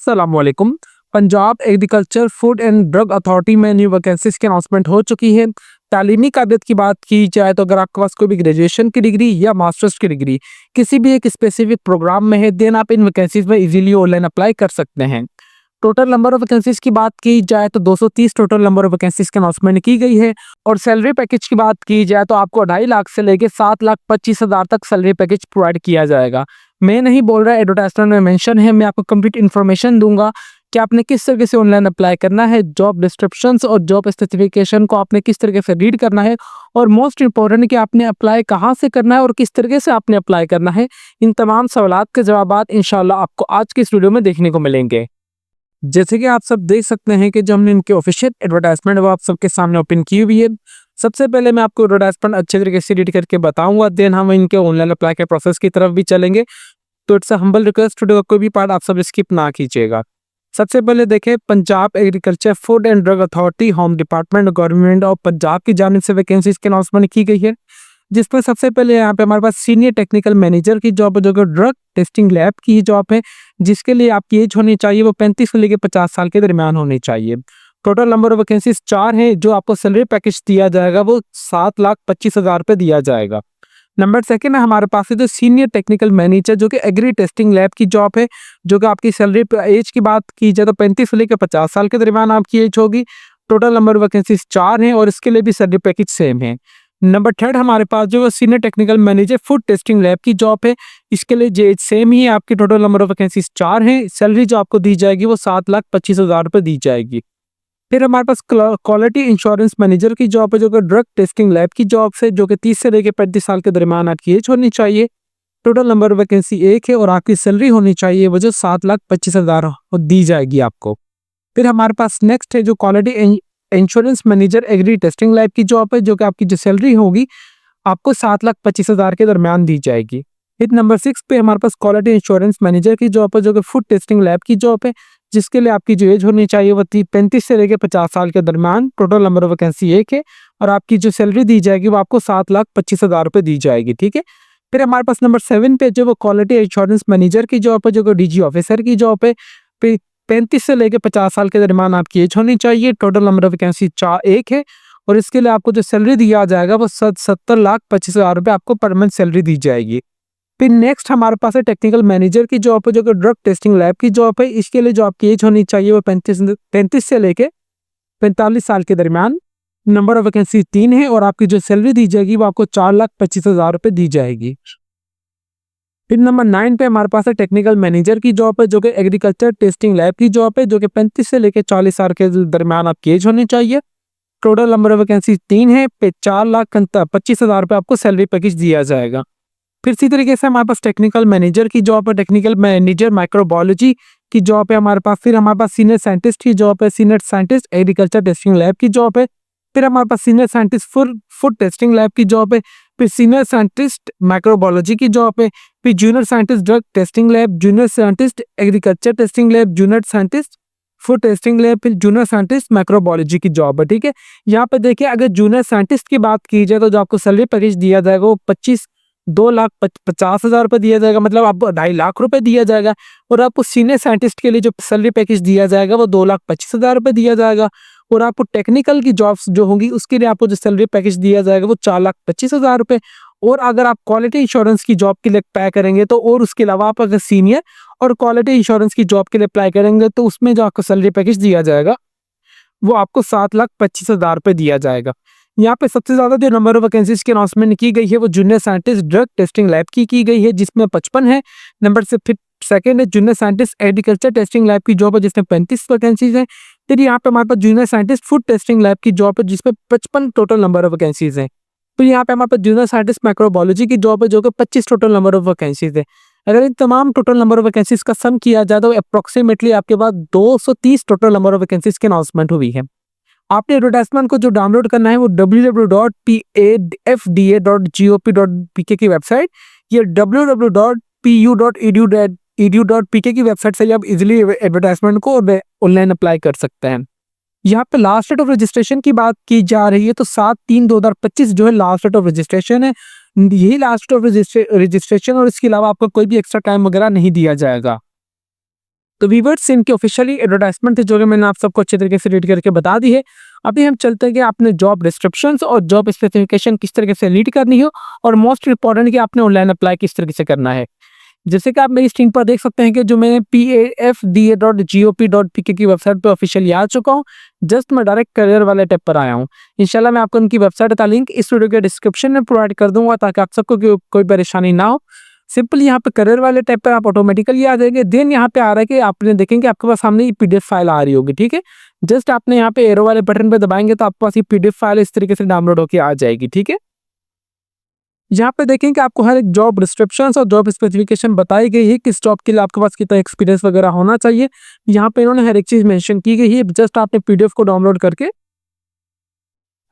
अस्सलामुअलैकुम। Punjab agriculture food and drug authority में new vacancies की अनाउंसमेंट हो चुकी है। तालीमी काबिलियत की बात की जाए तो अगर आपके पास कोई भी ग्रेजुएशन की डिग्री या मास्टर्स की डिग्री किसी भी एक स्पेसिफिक प्रोग्राम में है, देन आप इन वैकेंसीज में इजीली ऑनलाइन अप्लाई कर सकते हैं। टोटल नंबर ऑफ वैकेंसीज की बात की जाए तो 230 टोटल नंबर ऑफ वैकेंसीज की अनाउंसमेंट की गई है। और सैलरी पैकेज की बात की जाए तो आपको 2.5 लाख से लेकर 7,25,000 तक सैलरी पैकेज प्रोवाइड किया जाएगा। मैं नहीं बोल रहा, एडवर्टाइजमेंट में मेंशन है। मैं आपको कंप्लीट इन्फॉर्मेशन दूंगा कि आपने किस तरीके से ऑनलाइन अप्लाई करना है, जॉब डिस्क्रिप्शंस और जॉब स्पेसिफिकेशन को आपने किस तरीके से रीड करना है, और मोस्ट इंपॉर्टेंट कि आपने अप्लाई कहाँ से करना है और किस तरीके से आपने अप्लाई करना है। इन तमाम सवालात के जवाब इंशाल्लाह आपको आज की इस वीडियो में देखने को मिलेंगे। जैसे कि आप सब देख सकते हैं कि जो हमने इनके ऑफिशियल एडवर्टाइजमेंट वो आप सबके सामने ओपन की हुई है। सबसे पहले मैं आपको एडवर्टाइजमेंट अच्छे तरीके से रीड करके बताऊंगा, देन हम इनके ऑनलाइन अप्लाई के प्रोसेस की तरफ भी चलेंगे। तो it's a humble request, video का कोई भी पार्ट आप सब स्किप ना कीजिएगा। सबसे पहले देखें, Punjab agriculture food and drug authority home department government of Punjab की जानिब से वैकेंसीज की अनाउंसमेंट की गई है, जिसमें सबसे पहले यहाँ पे हमारे पास सीनियर टेक्निकल मैनेजर की जॉब है, जो कि ड्रग टेस्टिंग लैब की जॉब है, जिसके लिए आपकी एज होनी चाहिए वो 35 से लेकर 50 साल के दरमियान होनी चाहिए। टोटल नंबर ऑफ वैकेंसीज 4 हैं। जो आपको सैलरी पैकेज दिया जाएगा वो 7,25,000 रुपये दिया जाएगा। नंबर सेकंड है हमारे पास है जो सीनियर टेक्निकल मैनेजर, जो कि एग्री टेस्टिंग लैब की जॉब है, जो कि आपकी सैलरी एज की बात की जाए तो 35 से लेकर 50 साल के दरमियान आपकी एज होगी। टोटल नंबर ऑफ वैकेंसीज 4 हैं और इसके लिए भी सैलरी पैकेज सेम है। नंबर थर्ड हमारे पास जो senior technical manager food testing lab की जॉब है, इसके लिए जे सेम ही है। आपकी टोटल नंबर ऑफ वैकेंसीज 4 हैं। सैलरी जो आपको दी जाएगी वो 7,25,000 रुपये दी जाएगी। फिर हमारे पास क्वालिटी इंश्योरेंस मैनेजर की जॉब है, जो कि ड्रग टेस्टिंग लैब की जॉब से, जो कि 30 से लेकर 35 साल के दरमियान आपकी एज होनी चाहिए। टोटल नंबर ऑफ वैकेंसी 1 है और आपकी सैलरी होनी चाहिए वो जो 7,25,000 दी जाएगी आपको। फिर हमारे पास नेक्स्ट है जो quality insurance manager agri testing lab की जॉब है, जो कि आपकी जो सैलरी होगी आपको 7,25,000 के दरमियान दी जाएगी। फिर नंबर 6 पे हमारे पास क्वालिटी इंश्योरेंस मैनेजर की जॉब है, जो कि फूड टेस्टिंग लैब की जॉब है, जिसके लिए आपकी जो एज होनी चाहिए वो 35 से लेकर 50 साल के दरमियान। टोटल नंबर ऑफ वैकेंसी 1 है और आपकी जो सैलरी दी जाएगी वो आपको 7,25,000 रुपये दी जाएगी। ठीक है। फिर हमारे पास नंबर 7 पे जो वो क्वालिटी इंश्योरेंस मैनेजर की जॉब है, जो कि डीजी ऑफिसर की जॉब है, 35 से लेकर 50 साल के दरमियान आपकी एज होनी चाहिए। टोटल नंबर ऑफ वैकेंसी 1 है और इसके लिए आपको जो सैलरी दिया जाएगा वो 70,25,000 रुपये आपको पर मंथ सैलरी दी जाएगी। फिर नेक्स्ट हमारे पास है टेक्निकल मैनेजर की जॉब है, जो कि ड्रग टेस्टिंग लैब की जॉब है। इसके लिए जो आपकी एज होनी चाहिए वो 35 से लेके 45 साल के दरमियान। नंबर ऑफ वैकेंसी 3 है और आपकी जो सैलरी दी जाएगी वो आपको 4,25,000 रुपये दी जाएगी। फिर नंबर 9 पे हमारे पास है टेक्निकल मैनेजर की जॉब है, जो कि एग्रीकल्चर टेस्टिंग लैब की जॉब है, जो कि 35 से लेकर 40 साल के दरमियान आपकी एज होनी चाहिए। टोटल नंबर ऑफ वैकेंसी 3 है पे 4,25,000 रुपये आपको सैलरी पैकेज दिया जाएगा। फिर इसी तरीके से हमारे पास टेक्निकल मैनेजर की जॉब है, टेक्निकल मैनेजर माइक्रोबायोलॉजी की जॉब है हमारे पास। फिर हमारे पास सीनियर साइंटिस्ट की जॉब है, senior scientist agriculture testing lab की जॉब है। फिर हमारे पास senior scientist food testing lab की जॉब है। फिर सीनियर साइंटिस्ट माइक्रोबायोलॉजी की जॉब है। फिर junior scientist drug testing lab, junior scientist agriculture testing lab, junior scientist food testing lab, फिर जूनियर साइंटिस्ट माइक्रोबायोलॉजी की जॉब है। ठीक है। यहाँ पे देखिए, अगर जूनियर साइंटिस्ट की बात की जाए तो जो आपको सैलरी पैकेज दिया जाएगा वो 2,50,000 रुपये दिया जाएगा, मतलब आपको 2.5 लाख रुपए दिया जाएगा। और आपको सीनियर साइंटिस्ट के लिए जो सैलरी पैकेज दिया जाएगा वो 2,25,000 रुपये दिया जाएगा। और आपको टेक्निकल की जॉब्स जो होंगी उसके लिए आपको जो सैलरी पैकेज दिया जाएगा वो 4,25,000 रुपये। और अगर आप क्वालिटी इंश्योरेंस की जॉब के लिए अप्लाई करेंगे तो और उसके अलावा आप अगर सीनियर और क्वालिटी इंश्योरेंस की जॉब के लिए अप्लाई करेंगे तो उसमें जो आपको सैलरी पैकेज दिया जाएगा वो आपको 7,25,000 रुपये दिया जाएगा। यहाँ पे सबसे ज्यादा जो नंबर ऑफ वैकेंसीज की अनाउंसमेंट की गई है वो junior scientist drug testing lab की गई है, जिसमें 55 है। नंबर से फिर सेकंड है junior scientist agriculture testing lab की जॉब है, जिसमें 35 वैकेंसीज है। फिर यहाँ पे हमारे पास junior scientist food testing lab की जॉब है, जिसमें 55 टोटल नंबर ऑफ वैकेंसीज है। तो यहाँ पे हमारे पास जूनियर साइंटिस्ट माइक्रोबायोलॉजी की जॉब है, जो कि 25 टोटल नंबर ऑफ वैकेंसीज है। अगर इन तमाम टोटल नंबर ऑफ वैकेंसीज का सम किया जाए तो अप्रोक्सीमेटली आपके पास 230 टोटल नंबर ऑफ वैकेंसीज की अनाउंसमेंट हुई है। आपने एडवर्टाइजमेंट को जो डाउनलोड करना है वो www.padfa.gop.pk की वेबसाइट या www.pu.edu.pk की वेबसाइट से आप इजीली एडवर्टाइजमेंट को ऑनलाइन अप्लाई कर सकते हैं। यहाँ पे लास्ट डेट ऑफ रजिस्ट्रेशन की बात की जा रही है तो 7/3/2025 जो है लास्ट डेट ऑफ रजिस्ट्रेशन है। यही लास्ट डेट ऑफ रजिस्ट्रेशन और इसके अलावा आपको कोई भी एक्स्ट्रा टाइम वगैरह नहीं दिया जाएगा। तो व्यूअर्स इनकी ऑफिशियली एडवर्टाइजमेंट थी जो कि मैंने आप सबको अच्छे तरीके से रीड करके बता दी है। अभी हम चलते हैं कि आपने जॉब डिस्क्रिप्शंस और जॉब स्पेसिफिकेशन किस तरीके से रीड करनी हो और मोस्ट इंपॉर्टेंट कि आपने ऑनलाइन अप्लाई किस तरीके से करना है। जैसे कि आप मेरी स्क्रीन पर देख सकते हैं कि जो मैंने pafda.gop.pk की वेबसाइट पे ऑफिशियली आ चुका हूँ। जस्ट मैं डायरेक्ट करियर वाले टैब पर आया हूँ। इंशाल्लाह मैं आपको उनकी वेबसाइट का लिंक इस वीडियो के डिस्क्रिप्शन में प्रोवाइड कर दूंगा ताकि आप सबको कोई परेशानी ना हो। सिंपल यहाँ पे करियर वाले टैब पर आप ऑटोमेटिकली आ जाएंगे। देन यहाँ पे आ रहा है कि आपने देखेंगे आपके पास सामने ये पीडीएफ फाइल आ रही होगी, ठीक है। जस्ट आपने यहाँ पे एरो वाले बटन पे दबाएंगे तो आपके पास ये पीडीएफ फाइल इस तरीके से डाउनलोड होकर आ जाएगी, ठीक है। यहाँ पे देखें कि आपको हर एक जॉब डिस्क्रिप्शन और जॉब स्पेसिफिकेशन बताई गई है, किस जॉब के लिए आपके पास कितना एक्सपीरियंस वगैरह होना चाहिए। यहाँ पे इन्होंने हर एक चीज मेंशन की गई है। जस्ट आपने पीडीएफ को डाउनलोड करके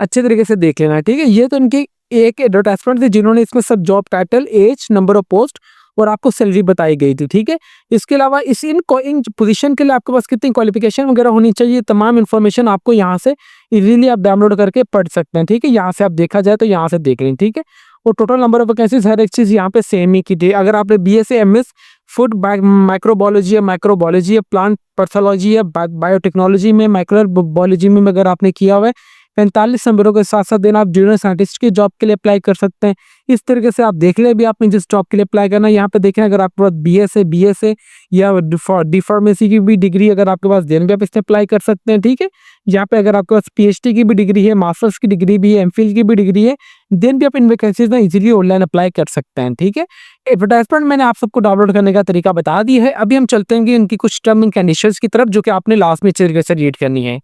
अच्छे तरीके से देख लेना है, ठीक है। ये तो इनकी एक एडवर्टाइजमेंट थी जिन्होंने इसमें सब job title, age, number of post और आपको सैलरी बताई गई थी, ठीक है। इसके अलावा इन पोजीशन के लिए आपके पास कितनी क्वालिफिकेशन वगैरह होनी चाहिए, तमाम इन्फॉर्मेशन आपको यहाँ से इजीली आप डाउनलोड करके पढ़ सकते हैं, ठीक है। यहाँ से आप देखा जाए तो यहाँ से देख लें, ठीक है। और टोटल नंबर ऑफ वैकेंसीज हर एक चीज यहाँ पे सेम ही की थी। अगर आपने बीएससी एमएस फूड माइक्रोबायोलॉजी या माइक्रोबायोलॉजी या प्लांट पैथोलॉजी या बायोटेक्नोलॉजी में माइक्रोबायोलॉजी में अगर आपने किया हुआ है 45 नंबरों के साथ साथ दिन आप जूनियर साइंटिस्ट की जॉब के लिए अप्लाई कर सकते हैं। इस तरीके से आप देख ले भी आपने जिस जॉब के लिए अप्लाई करना है। यहाँ पे देखें अगर आपके पास बीएसए या डी फार्मेसी की भी डिग्री अगर आपके पास देन भी आप इसमें अप्लाई कर सकते हैं, ठीक है। यहाँ पे अगर आपके पास पीएचडी की भी डिग्री है, मास्टर्स की डिग्री भी है, एमफिल की भी डिग्री है, देन भी आप इन वैकेंसीज में इजीली ऑनलाइन अप्लाई कर सकते हैं, ठीक है। एडवर्टाइजमेंट मैंने आप सबको डाउनलोड करने का तरीका बता दिया है। अभी हम चलते हैं कि इनकी कुछ टर्म एंड कंडीशंस की तरफ जो कि आपने लास्ट में तरीके से रीड करनी है।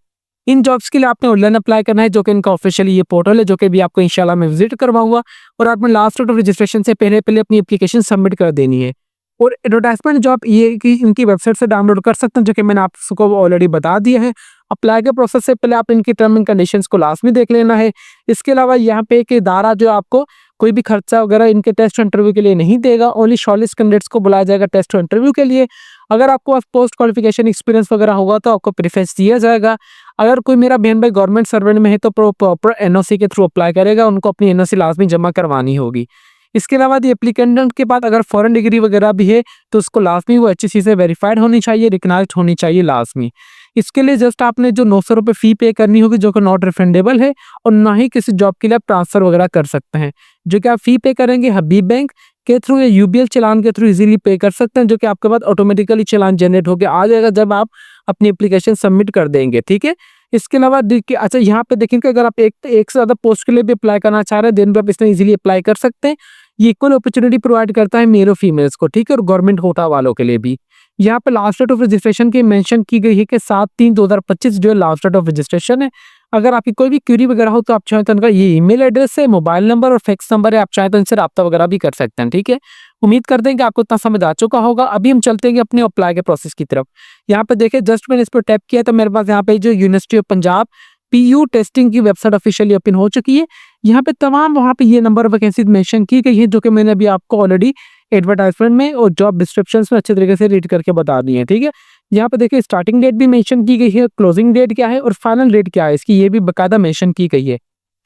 इन जॉब्स के लिए आपने ऑनलाइन अप्लाई करना है जो कि इनका ऑफिशियली ये पोर्टल है जो कि भी आपको इंशाल्लाह मैं विजिट करवाऊंगा। और आपने लास्ट डेट ऑफ रजिस्ट्रेशन से पहले पहले अपनी एप्लीकेशन सबमिट कर देनी है। और एडवर्टाइजमेंट जॉब ये कि इनकी वेबसाइट से डाउनलोड कर सकते हैं जो कि मैंने आप सबको ऑलरेडी बता दिया है। अप्लाई के प्रोसेस से पहले आप इनकी टर्म एंड कंडीशंस को लास्ट में देख लेना है। इसके अलावा यहाँ पे एक इदारा जो आपको कोई भी खर्चा वगैरह इनके टेस्ट इंटरव्यू के लिए नहीं देगा। ओनली शॉर्टलिस्ट कैंडिडेट्स को बुलाया जाएगा टेस्ट इंटरव्यू के लिए। अगर आपको पास पोस्ट क्वालिफिकेशन एक्सपीरियंस वगैरह होगा तो आपको प्रेफरेंस दिया जाएगा। अगर कोई मेरा बहन भाई गवर्नमेंट सर्वेंट में है तो प्रॉपर एनओसी के थ्रू अप्लाई करेगा, उनको अपनी एनओसी लाजमी जमा करवानी होगी। इसके अलावा एप्लीकेंट के पास अगर फॉरेन डिग्री वगैरह भी है तो उसको लाजमी वो एचएससी से वेरीफाइड होनी चाहिए, रिकग्नाइज्ड होनी चाहिए लाजमी। इसके लिए जस्ट आपने जो 900 रुपये फी पे करनी होगी जो कि नॉट रिफंडेबल है और ना ही किसी जॉब के लिए आप ट्रांसफर वगैरह कर सकते हैं। जो कि आप फी पे करेंगे हबीब बैंक के थ्रू या यूबीएल चलान के थ्रू इजीली पे कर सकते हैं जो कि आपके पास ऑटोमेटिकली चलान जनरेट होकर आ जाएगा जब आप अपनी एप्लीकेशन सबमिट कर देंगे, ठीक है। इसके अलावा देखिए अच्छा यहाँ पे देखेंगे अगर आप एक से ज़्यादा पोस्ट के लिए भी अप्लाई करना चाह रहे हैं देन भी आप इसमें इजीली अप्लाई कर सकते हैं। ये इक्वल अपॉर्चुनिटी प्रोवाइड करता है मेल और फीमेल्स को, ठीक है, और गवर्नमेंट कोटा वालों के लिए भी। यहाँ पे लास्ट डेट ऑफ रजिस्ट्रेशन की मेंशन की गई है कि 7/3/2025 जो लास्ट डेट ऑफ रजिस्ट्रेशन है। अगर आपकी कोई भी क्वेरी वगैरह हो तो आप चाहें तो उनका ये ईमेल एड्रेस है, मोबाइल नंबर और फैक्स नंबर है, आप चाहें तो इनसे रब्ता वगैरह भी कर सकते हैं, ठीक है। उम्मीद करते हैं कि आपको इतना समझ आ चुका होगा। अभी हम चलते हैं कि अपने अप्लाई के प्रोसेस की तरफ। यहाँ पे देखिए जस्ट मैंने इस पर टैप किया तो मेरे पास यहाँ पे जो university of Punjab PU testing की वेबसाइट ऑफिशियली ओपन हो चुकी है। यहाँ पे तमाम वहाँ पे ये नंबर वैकेंसी मेंशन की गई है जो कि मैंने अभी आपको ऑलरेडी एडवर्टाइजमेंट में और जॉब डिस्क्रिप्शंस में अच्छे तरीके से रीड करके बता दी है, ठीक है। यहाँ पे देखिए स्टार्टिंग डेट भी मेंशन की गई है, क्लोजिंग डेट क्या है और फाइनल डेट क्या है इसकी ये भी बाकायदा मेंशन की गई है।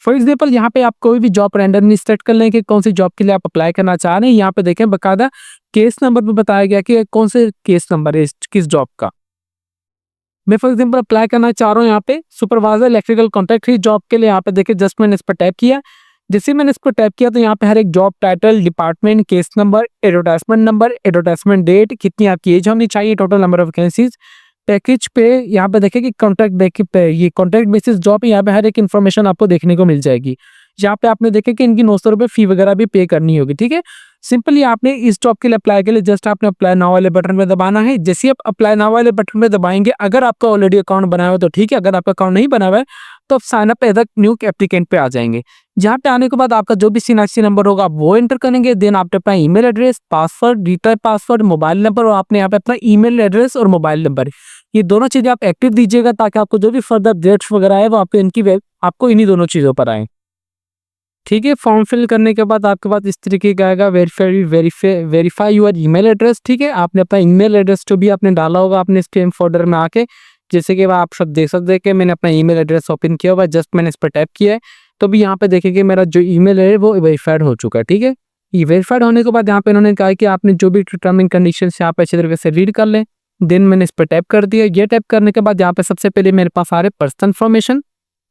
फॉर एग्जाम्पल यहाँ पे आप कोई भी जॉब रैंडमली सेलेक्ट कर लें कि कौन सी जॉब के लिए आप अप्लाई करना चाह रहे हैं। यहाँ पे देखें बाकायदा केस नंबर पे बताया गया कि कौन से केस नंबर है किस जॉब का। मैं फॉर एग्जाम्पल अप्लाई करना चाह रहा हूँ यहाँ पे सुपरवाइजर इलेक्ट्रिकल कॉन्ट्रैक्ट जॉब के लिए। यहाँ पे देखिए जस्ट मैंने इस पर टैप किया। जैसे मैंने इस पर टैप किया तो यहाँ पे हर एक job title, department, case number, advertisement date, कितनी आपकी एज होनी चाहिए, total number of vacancies, package पे यहाँ पे देखिए कि कॉन्ट्रैक्ट पे ये कॉन्ट्रैक्ट बेसिस जॉब है। यहाँ पे हर एक इन्फॉर्मेशन आपको देखने को मिल जाएगी। यहाँ पे आपने देखे कि इनकी 900 रुपये फी वगैरह भी पे करनी होगी, ठीक है। सिंपली आपने इस जॉब के लिए अप्लाई के लिए जस्ट आपने अप्लाई नाउ वाले बटन पे दबाना है। जैसे आप अप्लाई नाउ वाले बटन पे दबाएंगे अगर आपका ऑलरेडी अकाउंट बनाया हो तो ठीक है, अगर आपका अकाउंट नहीं बना हुआ है तो आप sign up as a new applicant पे आ जाएंगे। जहाँ पे आने के बाद आपका जो भी सीएनआईसी नंबर होगा आप वो एंटर करेंगे। देन आपने अपना email address, password, retype password, mobile number और आपने यहाँ पे अपना ईमेल एड्रेस और मोबाइल नंबर ये दोनों चीजें आप एक्टिव दीजिएगा ताकि आपको जो भी फर्दर अपडेट्स वगैरह है वो आपको इन्हीं दोनों चीजों पर आए, ठीक है। फॉर्म फिल करने के बाद आपके पास इस तरीके का आएगा वेरीफाई योर ईमेल एड्रेस, ठीक है। आपने अपना ईमेल एड्रेस जो भी आपने डाला होगा अपने स्पैम फोल्डर में आके, जैसे कि आप सब देख सकते हैं कि मैंने अपना ईमेल एड्रेस ओपन किया हुआ है। जस्ट मैंने इस पर टैप किया है तो भी यहाँ पे देखिए मेरा जो ईमेल है वो वेरीफाइड हो चुका है, ठीक है। ये वेरीफाइड होने के बाद यहाँ पे इन्होंने कहा कि आपने जो भी टर्म एंड कंडीशन यहाँ पे अच्छे तरीके से रीड कर लें। देन मैंने इस पर टैप कर दिया। ये टैप करने के बाद यहाँ पे सबसे पहले मेरे पास आ रहे पर्सनल इन्फॉर्मेशन।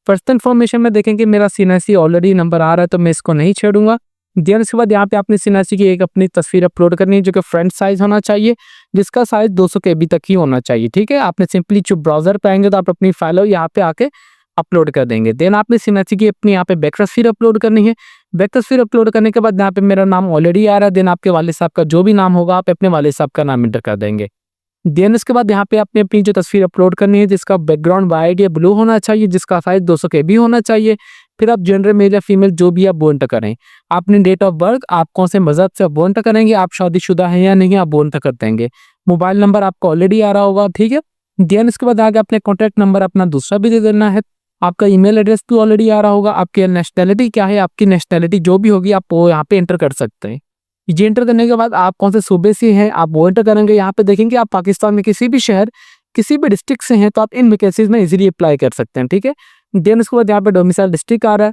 पर्सनल इन्फॉर्मेशन में देखेंगे मेरा सीएनआईसी ऑलरेडी नंबर आ रहा है, तो मैं इसको नहीं छेड़ूंगा। देन उसके बाद यहाँ पे आपने सीएनआईसी की एक अपनी तस्वीर अपलोड करनी है, जो कि फ्रंट साइज होना चाहिए, जिसका साइज 200 KB तक ही होना चाहिए। ठीक है, आपने सिंपली जो ब्राउजर पे आएंगे तो आप अपनी फाइल यहाँ पे आके अपलोड कर देंगे। देन आपने सीएनआईसी की अपनी यहाँ पे बैक तस्वीर अपलोड करनी है। बैक तस्वीर अपलोड करने के बाद यहाँ पे मेरा नाम ऑलरेडी आ रहा है। देन आपके वाले साहब का जो भी नाम होगा आप अपने वाले साहब का नाम इंटर कर देंगे। देन उसके बाद यहाँ पे आपने अपनी जो तस्वीर अपलोड करनी है, जिसका बैकग्राउंड वाइट या ब्लू होना चाहिए, जिसका साइज 200 KB होना चाहिए। फिर आप जेंडर मेल या फीमेल जो भी आप वो एंटर करें। आपने डेट ऑफ बर्थ आप कौन से मजहब से वो एंटर करेंगे, आप शादीशुदा हैं या नहीं आप वो एंटर कर देंगे। मोबाइल नंबर आपका ऑलरेडी आ रहा होगा। ठीक है, देन इसके बाद आगे अपने कॉन्टैक्ट नंबर अपना दूसरा भी दे देना है। आपका ईमेल एड्रेस भी ऑलरेडी आ रहा होगा। आपकी नेशनैलिटी क्या है, आपकी नेशनैलिटी जो भी होगी आप वो यहाँ पे एंटर कर सकते हैं। ये एंटर करने के बाद आप कौन से सूबे से हैं आप वो एंटर करेंगे। यहाँ पे देखेंगे आप पाकिस्तान में किसी भी शहर किसी भी डिस्ट्रिक्ट से हैं तो आप इन वैकेंसीज में इजीली अप्लाई कर सकते हैं। ठीक है, देन उसके बाद यहाँ पे डोमिसाइल डिस्ट्रिक्ट आ रहा है।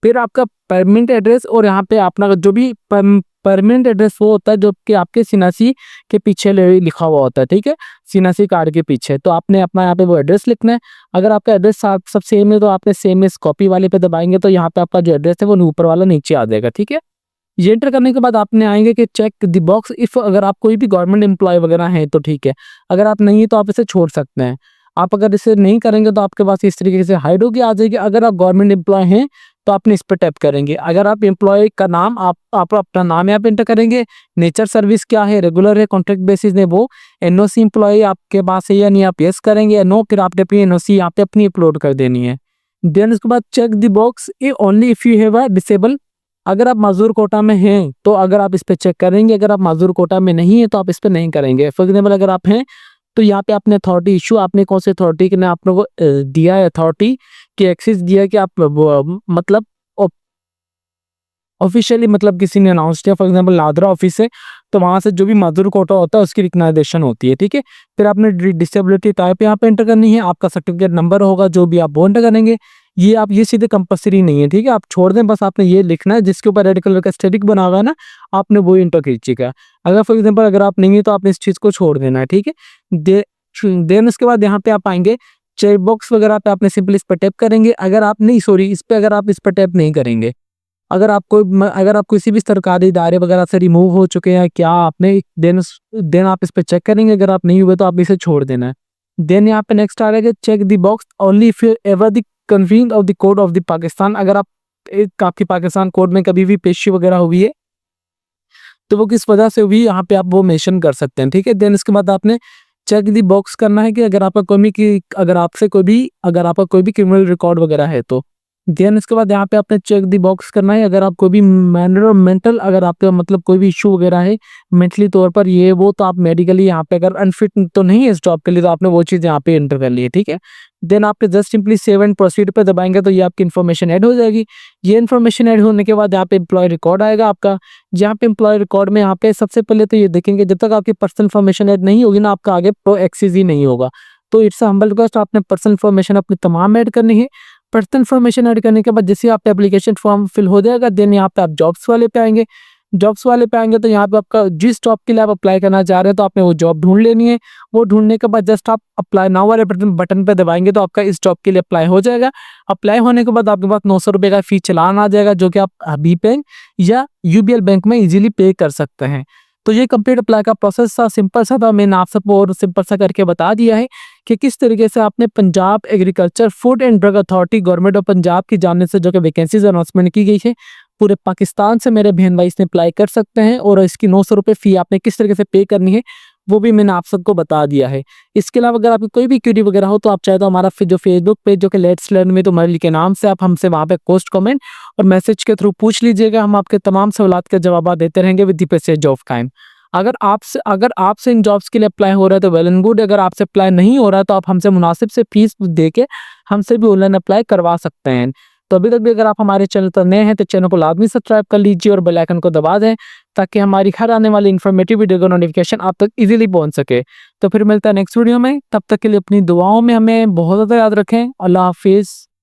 फिर आपका परमानेंट एड्रेस और यहाँ पे अपना जो भी परमानेंट एड्रेस वो होता है जो कि आपके सीएनआईसी के पीछे लिखा हुआ होता है। ठीक है, सीएनआईसी कार्ड के पीछे तो आपने अपना यहाँ पे वो एड्रेस लिखना है। अगर आपका एड्रेस सब सेम है तो आपने सेम इस कॉपी वाले पे दबाएंगे तो यहाँ पे आपका जो एड्रेस है वो ऊपर वाला नीचे आ जाएगा। ठीक है, ये एंटर करने के बाद आपने आएंगे कि चेक द बॉक्स इफ, अगर आप कोई भी गवर्नमेंट एम्प्लॉय वगैरह हैं तो ठीक है, अगर आप नहीं है तो आप इसे छोड़ सकते हैं। आप अगर इसे नहीं करेंगे तो आपके पास इस तरीके से हाइड होगी आ जाएगी। अगर आप गवर्नमेंट एम्प्लॉय हैं तो आपने इस पर टैप करेंगे। अगर आप एम्प्लॉय का नाम आप अपना नाम यहाँ पे एंटर करेंगे। नेचर सर्विस क्या है, रेगुलर है, कॉन्ट्रैक्ट बेसिस में, वो एनओसी एम्प्लॉय आपके पास है या नहीं आप यस करेंगे, नो फिर आपने अपनी एनओसी यहाँ पे अपनी अपलोड कर देनी है। देन उसके बाद check the box only if you have a disable, अगर आप माजूर कोटा में हैं तो अगर आप इस पे चेक करेंगे। अगर आप माजूर कोटा में नहीं है तो आप इस पे नहीं करेंगे। फॉर एग्जाम्पल अगर आप हैं तो यहाँ पे आपने अथॉरिटी इशू, आपने कौन से अथॉरिटी ने आप लोगों को दिया है, अथॉरिटी की एक्सेस दिया है कि आप मतलब ऑफिशियली मतलब किसी ने अनाउंस किया। फॉर एग्जांपल नादरा ऑफिस है तो वहां से जो भी माजूर कोटा होता है उसकी रिकग्नाइजेशन होती है। ठीक है, फिर आपने डिसेबिलिटी टाइप यहाँ पे एंटर करनी है। आपका सर्टिफिकेट नंबर होगा जो भी आप वो एंटर करेंगे। ये सीधे कंपल्सरी नहीं है। ठीक है, आप छोड़ दें, बस आपने ये लिखना है जिसके ऊपर रेड कलर का स्टैटिक बना हुआ है ना, आपने वो एंटर कीजिएगा। अगर फॉर एग्जाम्पल अगर आप नहीं है तो आपने इस चीज को छोड़ देना है। ठीक है, देन उसके बाद यहाँ पे आप आएंगे चेक बॉक्स वगैरह पे, आपने सिंपल इस पर टैप करेंगे। अगर आप नहीं सॉरी इस पे अगर आप इस पर टैप नहीं करेंगे, अगर आप किसी भी सरकारी इदारे वगैरह से रिमूव हो चुके हैं क्या आपने, देन आप इस पे चेक करेंगे। अगर आप नहीं हुए तो आप इसे छोड़ देना है। देन यहाँ पे नेक्स्ट आ रहा है check the box only if ever the convene of the code of the Pakistan, अगर आपकी पाकिस्तान कोड में कभी भी पेशी वगैरह हुई है तो वो किस वजह से हुई यहाँ पे आप वो मेंशन कर सकते हैं। ठीक है, देन इसके बाद आपने चेक दी बॉक्स करना है कि अगर आपका कोई भी क्रिमिनल रिकॉर्ड वगैरह है तो। देन इसके बाद यहाँ पे आपने चेक दी बॉक्स करना है अगर आप कोई भी मेंटल अगर आपका मतलब कोई भी इशू वगैरह है मेंटली तौर पर ये वो, तो आप मेडिकली यहाँ पे अगर अनफिट तो नहीं है इस जॉब के लिए तो आपने वो चीज़ यहाँ पे एंटर कर ली है। ठीक है, देन आपके just simply save and proceed पे दबाएंगे तो ये आपकी इन्फॉर्मेशन ऐड हो जाएगी। ये इन्फॉर्मेशन ऐड होने के बाद यहाँ पे एम्प्लॉय रिकॉर्ड आएगा आपका। जहाँ पे एम्प्लॉय रिकॉर्ड में यहाँ पे सबसे पहले तो ये देखेंगे जब तक आपकी पर्सनल इन्फॉर्मेशन ऐड नहीं होगी ना आपका आगे प्रो एक्सेस ही नहीं होगा। तो इट्स हम्बल रिक्वेस्ट, आपने पर्सनल इन्फॉर्मेशन अपनी तमाम ऐड करनी है। पर्सनल इन्फॉर्मेशन ऐड करने के बाद जैसे आपका एप्लीकेशन फॉर्म फिल हो जाएगा देन यहाँ पे आप जॉब्स वाले पे आएंगे। जॉब्स वाले पे आएंगे तो यहाँ पे आपका जिस जॉब के लिए आप अप्लाई करना चाह रहे हैं तो आपने वो जॉब ढूंढ लेनी है। वो ढूंढने के बाद जस्ट आप अप्लाई नाउ वाले बटन पे दबाएंगे तो आपका इस जॉब के लिए अप्लाई हो जाएगा। अप्लाई होने के बाद आपके पास 900 रुपये का फी चलान आ जाएगा जो कि आप बी बैंक या यूबीएल बैंक में इजीली पे कर सकते हैं। तो ये कंप्लीट अप्लाई का प्रोसेस था, सिंपल सा था। मैंने आप सबको और सिंपल सा करके बता दिया है कि किस तरीके से आपने Punjab agriculture food and drug authority government of Punjab की जाने से जो कि वैकेंसीज अनाउंसमेंट की गई है पूरे पाकिस्तान से मेरे बहन भाई इसमें अप्लाई कर सकते हैं। और इसकी 900 रुपये फ़ी आपने किस तरीके से पे करनी है वो भी मैंने आप सबको बता दिया है। इसके अलावा अगर आपकी कोई भी क्वेरी वगैरह हो तो आप चाहे तो हमारा जो फेसबुक पेज जो कि लेट्स लर्न में तुम्हारे के नाम से आप हमसे वहाँ पे पोस्ट कमेंट और मैसेज के थ्रू पूछ लीजिएगा। हम आपके तमाम सवालात के जवाब देते रहेंगे with the passage of time. अगर आपसे इन जॉब्स के लिए अप्लाई हो रहा है तो वेल एंड गुड। अगर आपसे अप्लाई नहीं हो रहा है तो आप हमसे मुनासिब से फीस दे के हमसे भी ऑनलाइन अप्लाई करवा सकते हैं। तो अभी तक भी अगर आप हमारे चैनल पर नए हैं तो चैनल को लाजमी सब्सक्राइब कर लीजिए और बेल आइकन को दबा दें ताकि हमारी हर आने वाली इन्फॉर्मेटिव वीडियो का नोटिफिकेशन आप तक इजीली पहुंच सके। तो फिर मिलता है नेक्स्ट वीडियो में, तब तक के लिए अपनी दुआओं में हमें बहुत ज़्यादा याद रखें। अल्लाह हाफिज़।